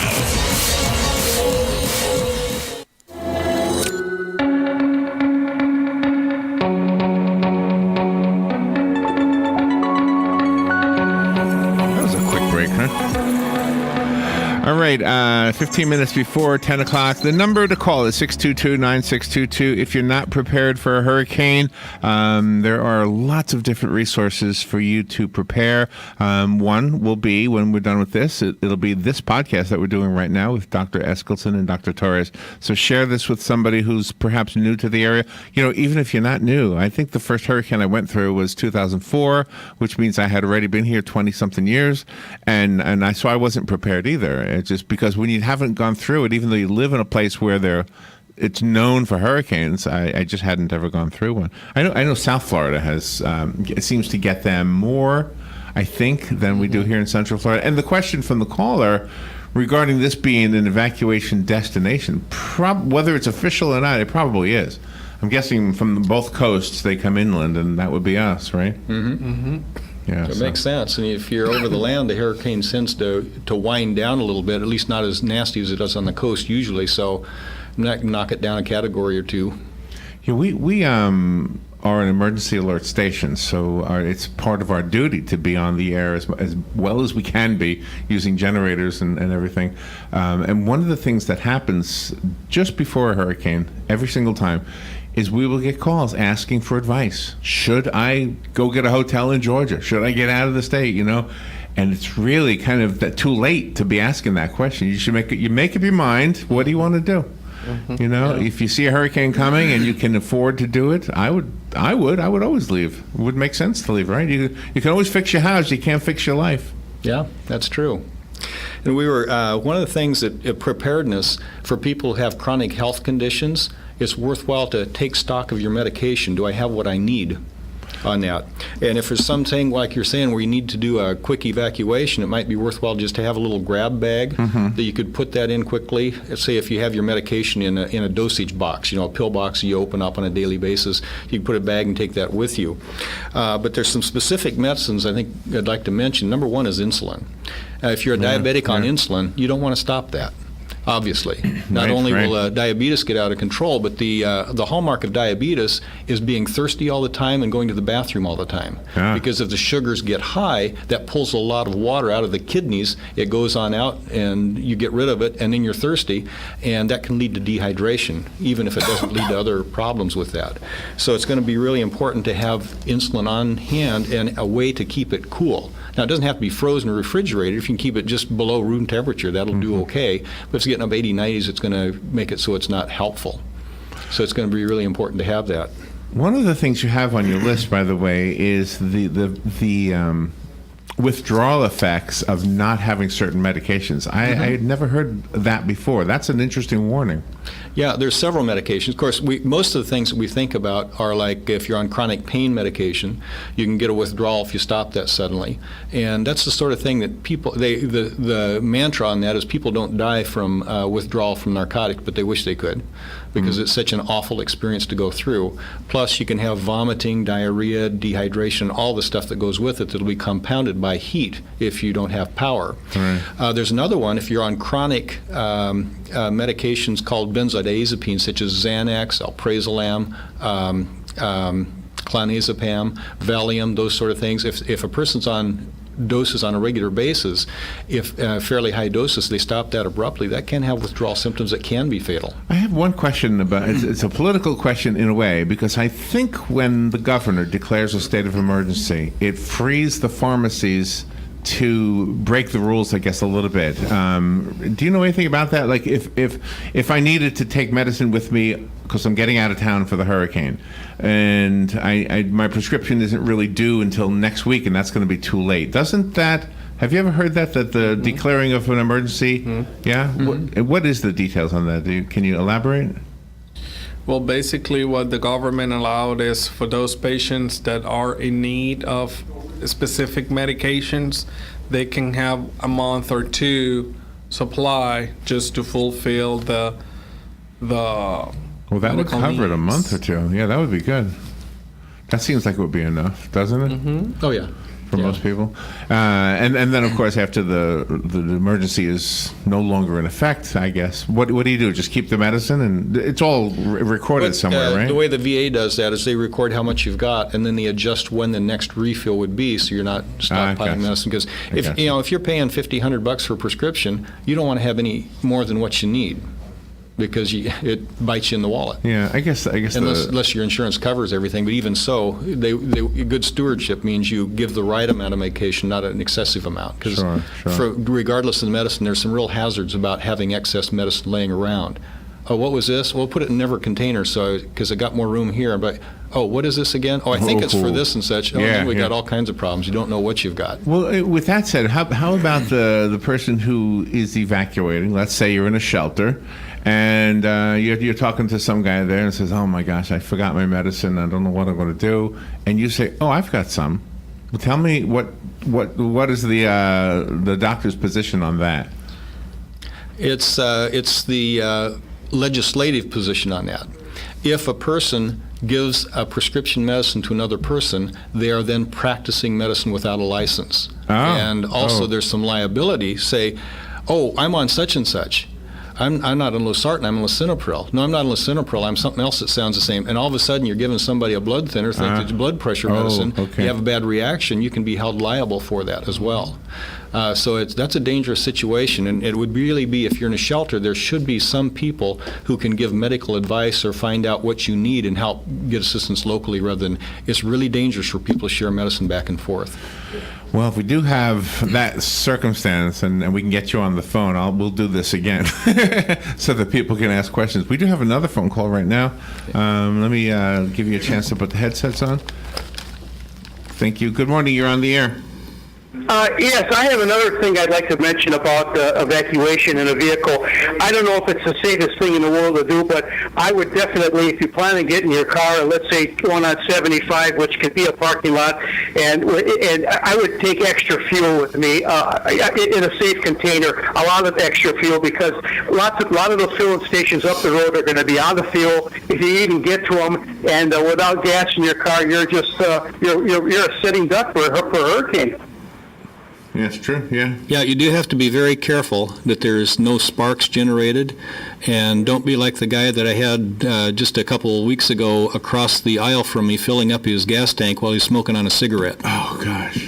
All right, 15 minutes before 10 o'clock. The number to call is 622-9622. If you're not prepared for a hurricane, there are lots of different resources for you to prepare. One will be, when we're done with this, it'll be this podcast that we're doing right now with Dr. Eskildsen and Dr. Torres. So share this with somebody who's perhaps new to the area. You know, even if you're not new, I think the first hurricane I went through was 2004, which means I had already been here 20-something years, and so I wasn't prepared either. It's just because when you haven't gone through it, even though you live in a place where it's known for hurricanes, I just hadn't ever gone through one. I know South Florida has seems to get them more, I think, than we do here in Central Florida. And the question from the caller regarding this being an evacuation destination, whether it's official or not, it probably is. I'm guessing from both coasts they come inland, and that would be us, right? Mm-hmm. Mm-hmm. Yeah, so it makes sense. And if you're over the land, the hurricane tends to wind down a little bit, at least not as nasty as it does on the coast usually. So knock it down a category or two. Yeah, we are an emergency alert station, so it's part of our duty to be on the air as well as we can be, using generators and everything. And one of the things that happens just before a hurricane, every single time, is we will get calls asking for advice. Should I go get a hotel in Georgia? Should I get out of the state? You know, and it's really kind of too late to be asking that question. You should make up your mind. What do you want to do? Mm-hmm. You know, if you see a hurricane coming and you can afford to do it, I would always leave. It would make sense to leave, right? You can always fix your house. You can't fix your life. Yeah, that's true. And we were one of the things that preparedness for people who have chronic health conditions. It's worthwhile to take stock of your medication. Do I have what I need on that? And if there's something like you're saying where you need to do a quick evacuation, it might be worthwhile just to have a little grab bag that you could put that in quickly. Let's say if you have your medication in a dosage box, a pill box you open up on a daily basis, you can put a bag and take that with you. But there's some specific medicines I think I'd like to mention. Number one is insulin. If you're a diabetic on insulin, you don't want to stop that. Obviously, not only will diabetes get out of control, but the hallmark of diabetes is being thirsty all the time and going to the bathroom all the time. Because if the sugars get high, that pulls a lot of water out of the kidneys. It goes on out, and you get rid of it, and then you're thirsty, and that can lead to dehydration, even if it doesn't lead to other problems with that. So it's going to be really important to have insulin on hand and a way to keep it cool. Now, it doesn't have to be frozen or refrigerated. If you can keep it just below room temperature, that'll do okay. But if it's getting up 80, 90s, it's going to make it so it's not helpful. So it's going to be really important to have that. One of the things you have on your list, by the way, is the withdrawal effects of not having certain medications. I had never heard that before. That's an interesting warning. Yeah, there's several medications. Of course, most of the things that we think about are like if you're on chronic pain medication, you can get a withdrawal if you stop that suddenly. And that's the sort of thing that people, the mantra on that is people don't die from withdrawal from narcotics, but they wish they could, because it's such an awful experience to go through. Plus, you can have vomiting, diarrhea, dehydration, all the stuff that goes with it that'll be compounded by heat if you don't have power. Right. There's another one, if you're on chronic medications called benzodiazepines, such as Xanax, alprazolam, clonazepam, Valium, those sort of things. If a person's on doses on a regular basis, if fairly high doses, they stop that abruptly, that can have withdrawal symptoms that can be fatal. I have one question about, it's a political question in a way, because I think when the governor declares a state of emergency, it frees the pharmacies to break the rules, I guess, a little bit. Do you know anything about that? Like if I needed to take medicine with me because I'm getting out of town for the hurricane, and my prescription isn't really due until next week, and that's going to be too late. Doesn't that? Have you ever heard that the declaring of an emergency? Yeah. What is the details on that? Can you elaborate? Well, basically, what the government allowed is for those patients that are in need of specific medications, they can have a month or two supply just to fulfill the Well, that would medical cover it a needs. month or two. Yeah, that would be good. That seems like it would be enough, doesn't it? Mm-hmm. Oh, yeah. For most people, and then of course after the emergency is no longer in effect, I guess. What do you do? Just keep the medicine, and it's all recorded But, somewhere, right? The way the VA does that is they record how much you've got, and then they adjust when the next refill would be, so you're not stockpiling gotcha. medicine. Because I if gotcha. if you're paying $50-100 for a prescription, you don't want to have any more than what you need, because it bites you in the wallet. Yeah, I guess. Unless your insurance covers everything, but even so, good stewardship means you give the right amount of medication, not an excessive amount. Because Sure. regardless of the medicine, there's some real hazards about having excess medicine laying around. Oh, what was this? Well, put it in never container, because it got more room here. But what is this again? Oh, I think it's for this and such. Oh, Yeah, then we yeah. got all kinds of problems. You don't know what you've got. Well, with that said, how about the person who is evacuating? Let's say you're in a shelter, and you're talking to some guy there and says, "Oh my gosh, I forgot my medicine. I don't know what I'm going to do." And you say, "Oh, I've got some." Well, tell me what is the doctor's position on that? It's the legislative position on that. If a person gives a prescription medicine to another person, they are then practicing medicine without a license. And also there's some liability. Say, "Oh, I'm on such and such. I'm not on losartan, I'm on lisinopril. No, I'm not on lisinopril, I'm something else that sounds the same." And all of a sudden you're giving somebody a blood thinner, think it's blood pressure medicine. Okay. You have a bad reaction, you can be held liable for that as well. So that's a dangerous situation, and it would really be, if you're in a shelter, there should be some people who can give medical advice or find out what you need and help get assistance locally, rather than, it's really dangerous for people to share medicine back and forth. Well, if we do have that circumstance and we can get you on the phone, we'll do this again so that people can ask questions. We do have another phone call right now. Let me give you a chance to put the headsets on. Thank you. Good morning. You're on the air. Yes, I have another thing I'd like to mention about evacuation in a vehicle. I don't know if it's the safest thing in the world to do, but I would definitely, if you plan on getting your car, let's say going on 75, which could be a parking lot, and I would take extra fuel with me in a safe container, a lot of extra fuel, because a lot of those filling stations up the road are going to be on the fuel if you even get to them, and without gas in your car, you're just you're a sitting duck for a hurricane. Yes, true. Yeah. Yeah, you do have to be very careful that there's no sparks generated, and don't be like the guy that I had just a couple of weeks ago across the aisle from me filling up his gas tank while he's smoking on a cigarette. Oh, gosh.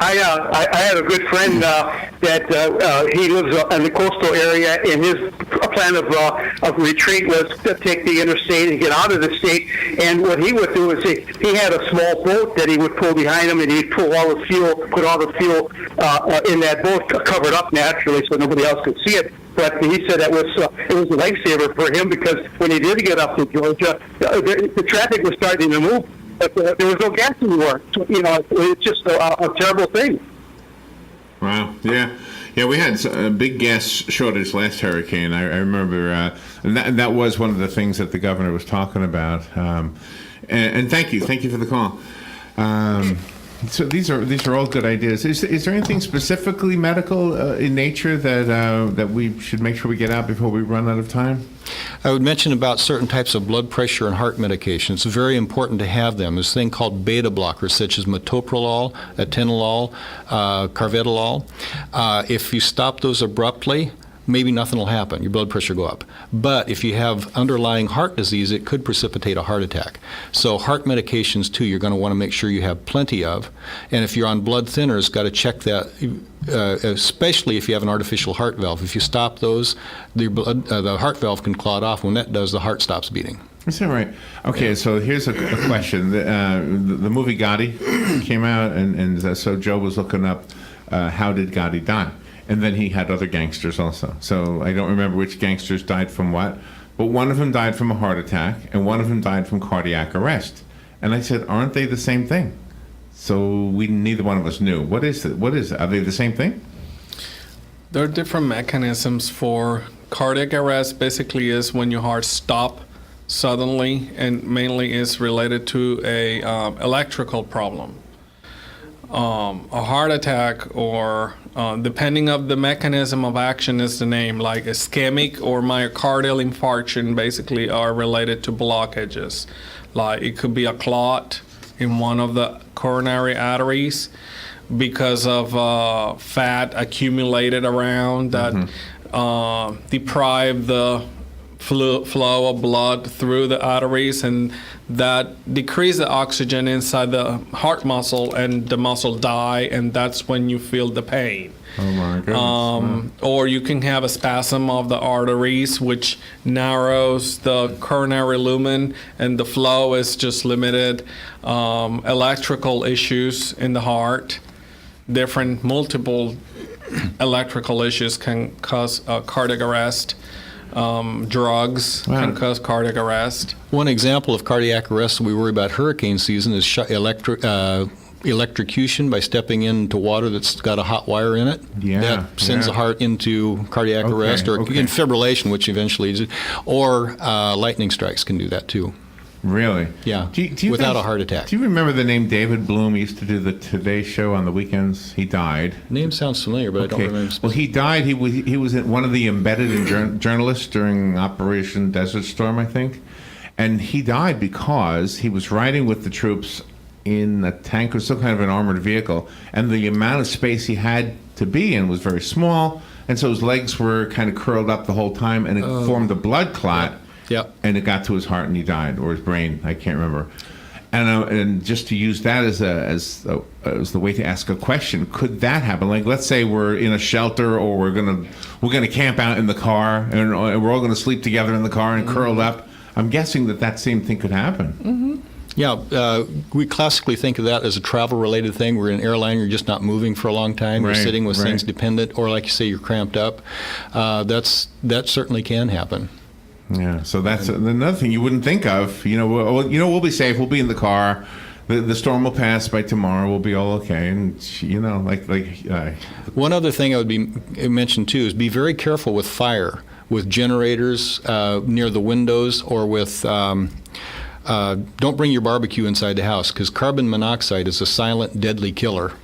I had a good friend that he lives in the coastal area, and his plan of retreat was to take the interstate and get out of the state. And what he would do is he had a small boat that he would pull behind him, and he'd pull all the fuel, put all the fuel in that boat, covered up naturally so nobody else could see it. But he said that it was a lifesaver for him, because when he did get up to Georgia, the traffic was starting to move. But there was no gas anymore. So, it's just a terrible thing. Wow. Yeah. Yeah, we had a big gas shortage last hurricane. I remember, and that was one of the things that the governor was talking about. And thank you for the call. So these are all good ideas. Is there anything specifically medical in nature that we should make sure we get out before we run out of time? I would mention about certain types of blood pressure and heart medications. It's very important to have them. There's a thing called beta blockers, such as metoprolol, atenolol, carvedilol. If you stop those abruptly, maybe nothing will happen. Your blood pressure go up. But if you have underlying heart disease, it could precipitate a heart attack. So heart medications, too, you're going to want to make sure you have plenty of. And if you're on blood thinners, got to check that, especially if you have an artificial heart valve. If you stop those, the heart valve can clot off. When that does, the heart stops beating. Is that right? Okay, so here's a question. The movie Gotti came out, and so Joe was looking up how did Gotti die? And then he had other gangsters also. So I don't remember which gangsters died from what, but one of them died from a heart attack, and one of them died from cardiac arrest. And I said, aren't they the same thing? So neither one of us knew. What is it? Are they the same thing? There are different mechanisms for cardiac arrest. Basically is when your heart stops suddenly, and mainly is related to a electrical problem. a heart attack, or depending of the mechanism of action is the name, like ischemic or myocardial infarction, basically are related to blockages. Like it could be a clot in one of the coronary arteries because of fat accumulated around that deprive the flow of blood through the arteries, and that decrease the oxygen inside the heart muscle, and the muscle die, and that's when you feel the pain. Oh my goodness. Or you can have a spasm of the arteries, which narrows the coronary lumen, and the flow is just limited. Electrical issues in the heart, multiple electrical issues can cause cardiac arrest. Drugs can cause cardiac arrest. One example of cardiac arrest we worry about hurricane season is electrocution by stepping into water that's got a hot wire in it. Yeah, that sends the heart into cardiac arrest or in fibrillation, which eventually is, or lightning strikes can do that too. Really? Yeah. Do you without guys- a heart attack. Do you remember the name David Bloom? He used to do the Today Show on the weekends. He died. Name sounds familiar, but I don't remember. Well, he died. He was one of the embedded journalists during Operation Desert Storm, I think. And he died because he was riding with the troops in a tank or some kind of an armored vehicle, and the amount of space he had to be in was very small, and so his legs were kind of curled up the whole time, and it formed a blood clot. Yep. And it got to his heart, and he died, or his brain. I can't remember. And just to use that as the way to ask a question, could that happen? Like, let's say we're in a shelter, or we're gonna camp out in the car, and we're all gonna sleep together in the car and curled up. I'm guessing that same thing could happen. Yeah, we classically think of that as a travel-related thing. We're in an airline, you're just not moving for a long time. You're sitting with things dependent, or like you say, you're cramped up. That certainly can happen. Yeah, so that's another thing you wouldn't think of. We'll be safe. We'll be in the car. The storm will pass by tomorrow. We'll be all okay. And one other thing I would mention too is be very careful with fire, with generators near the windows, or with. Don't bring your barbecue inside the house, because carbon monoxide is a silent, deadly killer.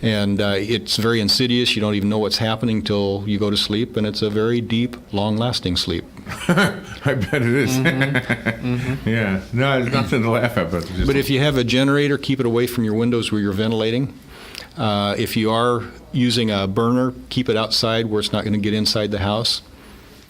And it's very insidious. You don't even know what's happening till you go to sleep, and it's a very deep, long-lasting sleep. I bet it is. Yeah. No, there's nothing to laugh at. But if you have a generator, keep it away from your windows where you're ventilating. If you are using a burner, keep it outside where it's not going to get inside the house.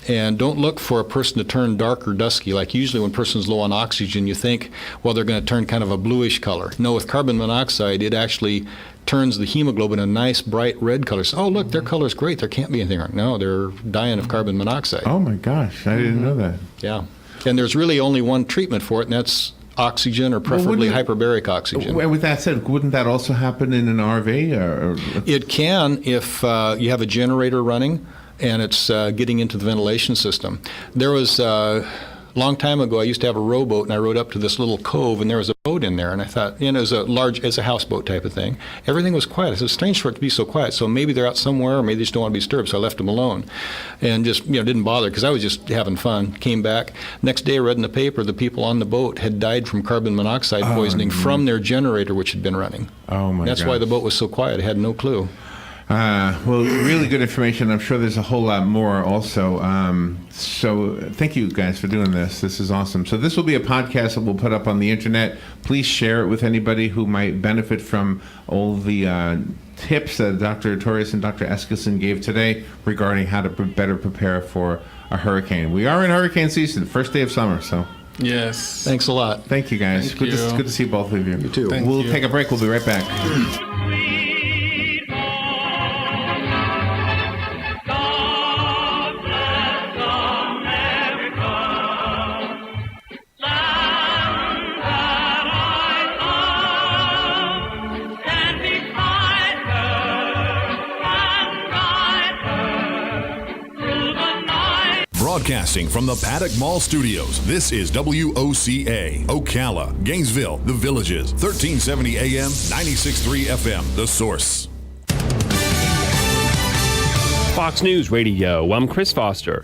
And don't look for a person to turn dark or dusky. Like usually when a person's low on oxygen, you think, well, they're going to turn kind of a bluish color. No, with carbon monoxide, it actually turns the hemoglobin a nice, bright red color. So, oh, look, their color's great. There can't be anything wrong. No, they're dying of carbon monoxide. Oh, my gosh. I didn't know that. Yeah. And there's really only one treatment for it, and that's oxygen, or preferably hyperbaric oxygen. With that said, wouldn't that also happen in an RV? Or? It can if you have a generator running and it's getting into the ventilation system. There was a long time ago, I used to have a rowboat, and I rowed up to this little cove, and there was a boat in there, and I thought, it was it's a houseboat type of thing. Everything was quiet. I said, it's strange for it to be so quiet. So maybe they're out somewhere, or maybe they just don't want to be disturbed. So I left them alone, and just didn't bother, because I was just having fun. Came back next day, I read in the paper the people on the boat had died from carbon monoxide poisoning from their generator, which had been running. Oh my! That's why the boat was so quiet. I had no clue. Well, really good information. I'm sure there's a whole lot more also. So thank you guys for doing this. This is awesome. So this will be a podcast that we'll put up on the internet. Please share it with anybody who might benefit from all the tips that Dr. Torres and Dr. Eskilsson gave today regarding how to better prepare for a hurricane. We are in hurricane season, first day of summer, so. Yes. Thanks a lot. Thank you, guys. Thank you. Good to see both of you. You too. We'll take a break. We'll be right back. Broadcasting from the Paddock Mall Studios, this is WOCA, Ocala, Gainesville, The Villages, 1370 AM, 96.3 FM, The Source. Fox News Radio, I'm Chris Foster.